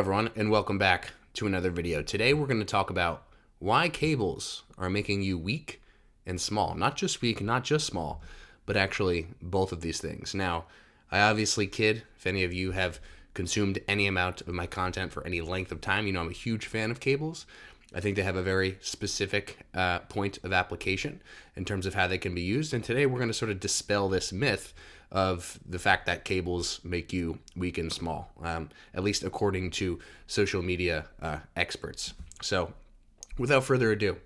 Everyone, and welcome back to another video. Today we're going to talk about why cables are making you weak and small. Not just weak, not just small, but actually both of these things. Now, I obviously kid. If any of you have consumed any amount of my content for any length of time, you know I'm a huge fan of cables. I think they have a very specific point of application in terms of how they can be used. And today we're going to sort of dispel this myth of the fact that cables make you weak and small, at least according to social media experts. So without further ado,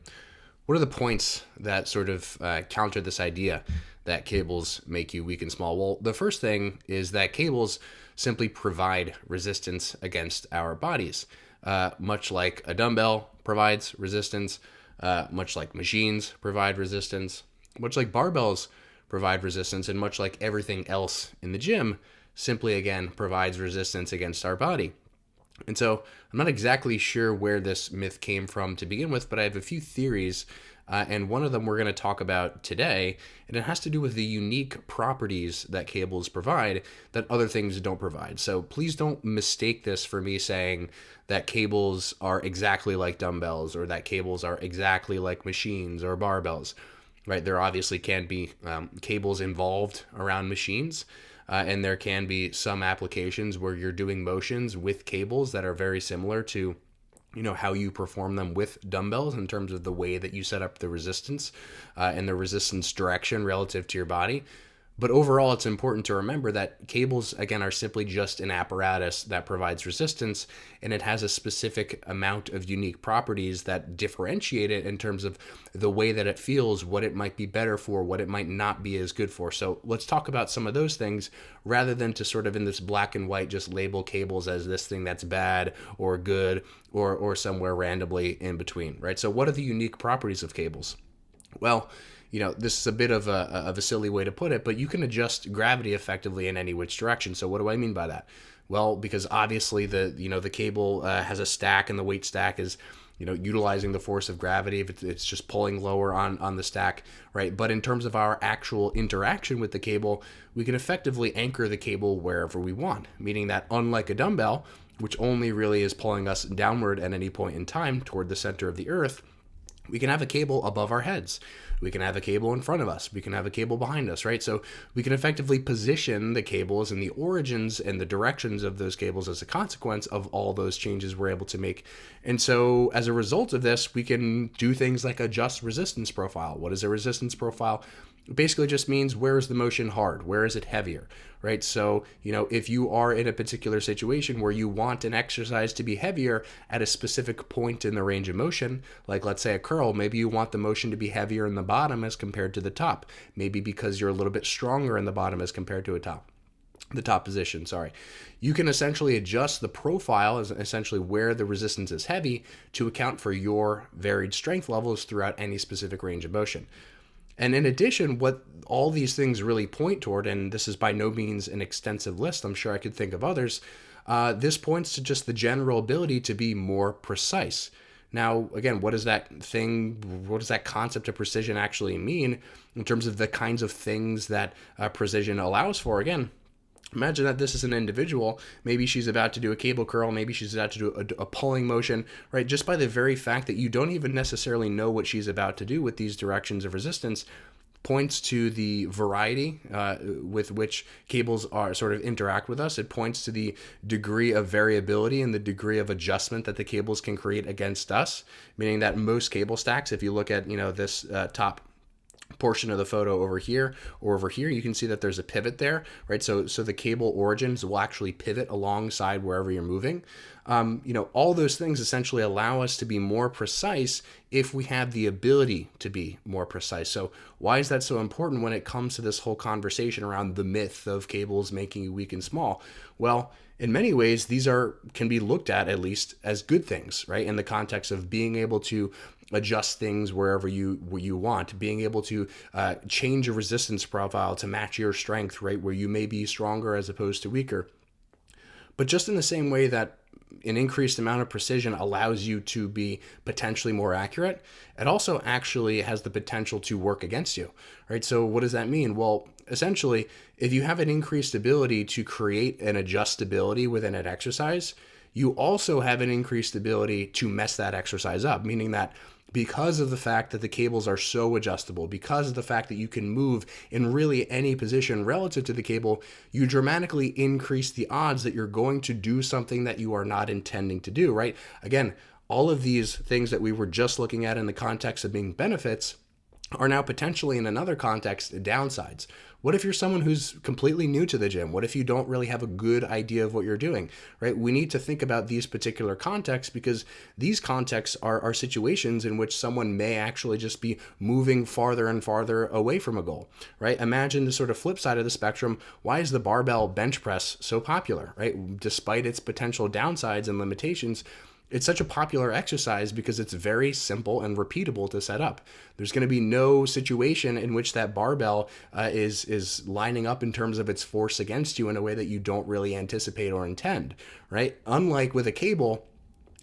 what are the points that sort of counter this idea that cables make you weak and small? Well, the first thing is that cables simply provide resistance against our bodies. Much like a dumbbell provides resistance, much like machines provide resistance, much like barbells provide resistance, and much like everything else in the gym, simply again provides resistance against our body. And so I'm not exactly sure where this myth came from to begin with, but I have a few theories, and one of them we're going to talk about today, and it has to do with the unique properties that cables provide that other things don't provide. So please don't mistake this for me saying that cables are exactly like dumbbells or that cables are exactly like machines or barbells. Right, there obviously can be cables involved around machines, and there can be some applications where you're doing motions with cables that are very similar to, how you perform them with dumbbells in terms of the way that you set up the resistance and the resistance direction relative to your body. But overall, it's important to remember that cables, again, are simply just an apparatus that provides resistance, and it has a specific amount of unique properties that differentiate it in terms of the way that it feels, what it might be better for, what it might not be as good for. So let's talk about some of those things rather than to sort of in this black and white just label cables as this thing that's bad or good or somewhere randomly in between, right? So what are the unique properties of cables? Well, this is a bit of a silly way to put it, but you can adjust gravity effectively in any which direction. So what do I mean by that? Well, because obviously the cable has a stack, and the weight stack is utilizing the force of gravity if it's just pulling lower on the stack, right? But in terms of our actual interaction with the cable, we can effectively anchor the cable wherever we want, meaning that unlike a dumbbell, which only really is pulling us downward at any point in time toward the center of the earth, we can have a cable above our heads. We can have a cable in front of us. We can have a cable behind us, right? So we can effectively position the cables and the origins and the directions of those cables as a consequence of all those changes we're able to make. And so as a result of this, we can do things like adjust resistance profile. What is a resistance profile? It basically just means where is the motion hard? Where is it heavier, right? So, if you are in a particular situation where you want an exercise to be heavier at a specific point in the range of motion, like let's say a curl, maybe you want the motion to be heavier in the bottom as compared to the top, maybe because you're a little bit stronger in the bottom as compared to the top position, sorry. You can essentially adjust the profile, as essentially where the resistance is heavy, to account for your varied strength levels throughout any specific range of motion. And in addition, what all these things really point toward, and this is by no means an extensive list, I'm sure I could think of others, this points to just the general ability to be more precise. Now, again, what does that concept of precision actually mean in terms of the kinds of things that precision allows for? Again, imagine that this is an individual. Maybe she's about to do a cable curl. Maybe she's about to do a pulling motion, right? Just by the very fact that you don't even necessarily know what she's about to do with these directions of resistance points to the variety with which cables are sort of interact with us. It points to the degree of variability and the degree of adjustment that the cables can create against us, meaning that most cable stacks, if you look at, this top portion of the photo over here or over here, you can see that there's a pivot there, right? So the cable origins will actually pivot alongside wherever you're moving. All those things essentially allow us to be more precise if we have the ability to be more precise. So why is that so important when it comes to this whole conversation around the myth of cables making you weak and small? Well, in many ways, these can be looked at least as good things, right? In the context of being able to adjust things wherever you want, being able to change a resistance profile to match your strength, right? Where you may be stronger as opposed to weaker. But just in the same way that an increased amount of precision allows you to be potentially more accurate, it also actually has the potential to work against you, right? So what does that mean? Well, essentially, if you have an increased ability to create an adjustability within an exercise, you also have an increased ability to mess that exercise up, meaning that because of the fact that the cables are so adjustable, because of the fact that you can move in really any position relative to the cable, you dramatically increase the odds that you're going to do something that you are not intending to do, right? Again, all of these things that we were just looking at in the context of being benefits are now potentially in another context downsides. What if you're someone who's completely new to the gym? What if you don't really have a good idea of what you're doing, right? We need to think about these particular contexts because these contexts are situations in which someone may actually just be moving farther and farther away from a goal, right? Imagine the sort of flip side of the spectrum. Why is the barbell bench press so popular, right? Despite its potential downsides and limitations, it's such a popular exercise because it's very simple and repeatable to set up. There's going to be no situation in which that barbell is lining up in terms of its force against you in a way that you don't really anticipate or intend, right? Unlike with a cable,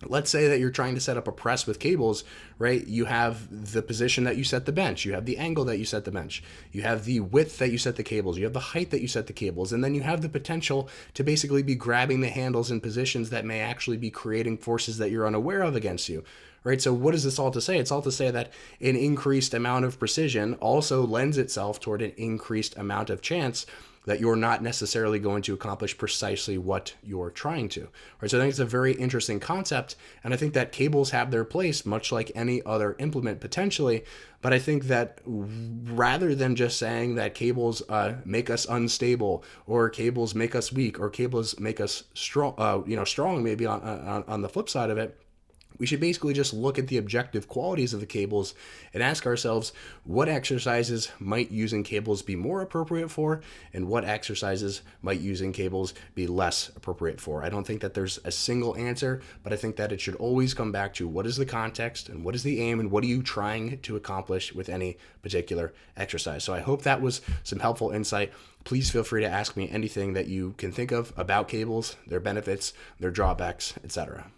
let's say that you're trying to set up a press with cables, right? You have the position that you set the bench. You have the angle that you set the bench. You have the width that you set the cables. You have the height that you set the cables. And then you have the potential to basically be grabbing the handles in positions that may actually be creating forces that you're unaware of against you, right? So what is this all to say? It's all to say that an increased amount of precision also lends itself toward an increased amount of chance that you're not necessarily going to accomplish precisely what you're trying to. Right? So I think it's a very interesting concept, and I think that cables have their place, much like any other implement potentially. But I think that rather than just saying that cables make us unstable, or cables make us weak, or cables make us strong, strong maybe on the flip side of it, we should basically just look at the objective qualities of the cables and ask ourselves what exercises might using cables be more appropriate for and what exercises might using cables be less appropriate for. I don't think that there's a single answer, but I think that it should always come back to what is the context and what is the aim and what are you trying to accomplish with any particular exercise. So I hope that was some helpful insight. Please feel free to ask me anything that you can think of about cables, their benefits, their drawbacks, etc.